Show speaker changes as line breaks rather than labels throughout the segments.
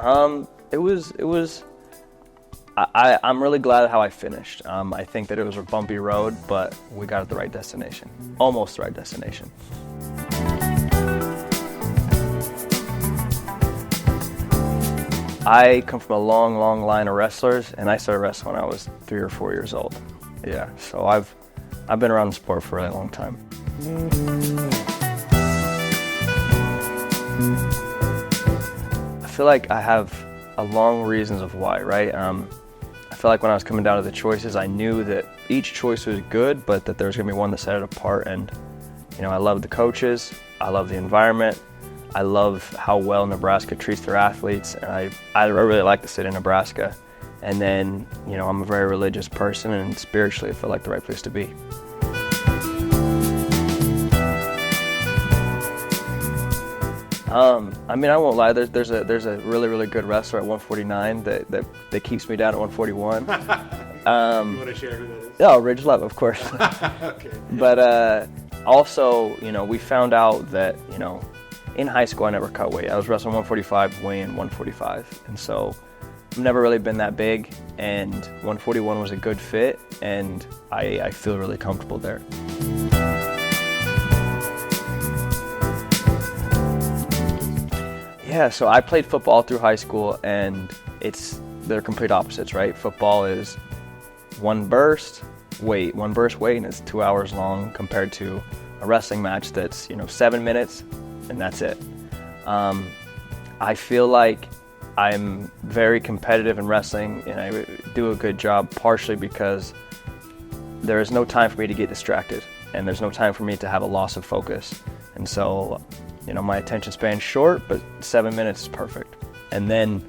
I'm really glad at how I finished. I think that it was a bumpy road, but we got at the right destination, almost the right destination. I come from a long, long line of wrestlers, and I started wrestling when I was 3 or 4 years old. Yeah, so I've been around the sport for a really long time. I feel like I have a long reasons of why, right? I feel like when I was coming down to the choices, I knew that each choice was good, but that there was gonna be one that set it apart. And I love the coaches, I love the environment, I love how well Nebraska treats their athletes, and I really like the state of Nebraska. And then, I'm a very religious person, and spiritually, I feel like the right place to be. I won't lie. There's a really, really good wrestler at 149 that keeps me down at 141.
You want to share who that is?
Oh, Ridge Love, of course.
Okay.
But also, we found out that in high school I never cut weight. I was wrestling 145, weighing 145, and so I've never really been that big. And 141 was a good fit, and I feel really comfortable there. Yeah, so I played football through high school, and they're complete opposites, right? Football is one burst weight, and it's 2 hours long compared to a wrestling match that's 7 minutes, and that's it. I feel like I'm very competitive in wrestling, and I do a good job partially because there is no time for me to get distracted, and there's no time for me to have a loss of focus. And so my attention span's short, but 7 minutes is perfect. And then,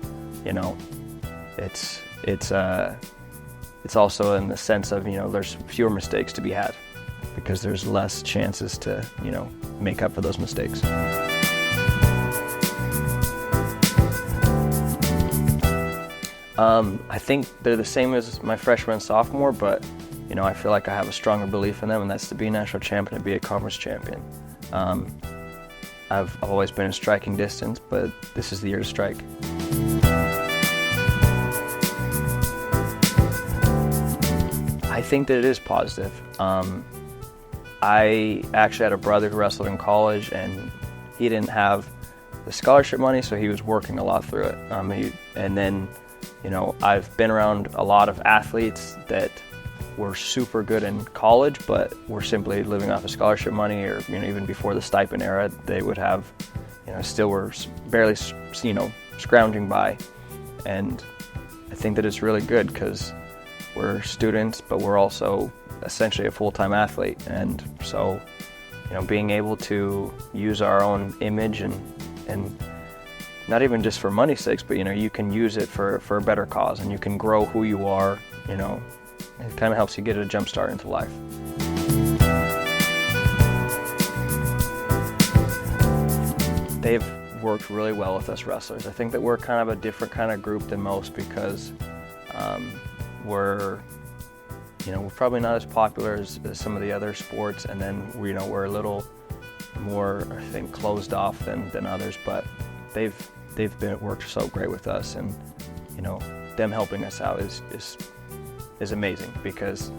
it's also in the sense of, there's fewer mistakes to be had because there's less chances to, make up for those mistakes. I think they're the same as my freshman and sophomore, but, I feel like I have a stronger belief in them, and that's to be a national champion and be a conference champion. I've always been in striking distance, but this is the year to strike. I think that it is positive. I actually had a brother who wrestled in college, and he didn't have the scholarship money, so he was working a lot through it. And then, I've been around a lot of athletes that were super good in college, but were simply living off of scholarship money, or even before the stipend era, they would have, still were barely, scrounging by. And I think that it's really good because we're students, but we're also essentially a full-time athlete. And so, being able to use our own image and not even just for money's sakes, but you can use it for a better cause, and you can grow who you are. It kind of helps you get a jump start into life. They've worked really well with us wrestlers. I think that we're kind of a different kind of group than most because we're probably not as popular as some of the other sports, and then we're a little more, I think, closed off than others. But they've worked so great with us, and them helping us out is amazing because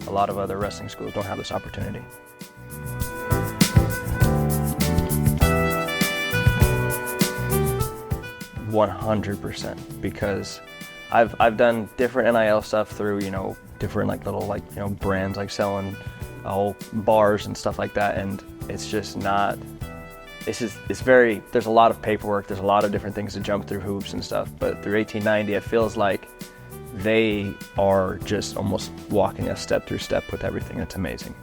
a lot of other wrestling schools don't have this opportunity. %100%, because I've done different NIL stuff through different little brands selling bars and stuff like that, and it's just not. It's very. There's a lot of paperwork. There's a lot of different things to jump through hoops and stuff. But through 1890, it feels like they are just almost walking us step through step with everything. It's amazing.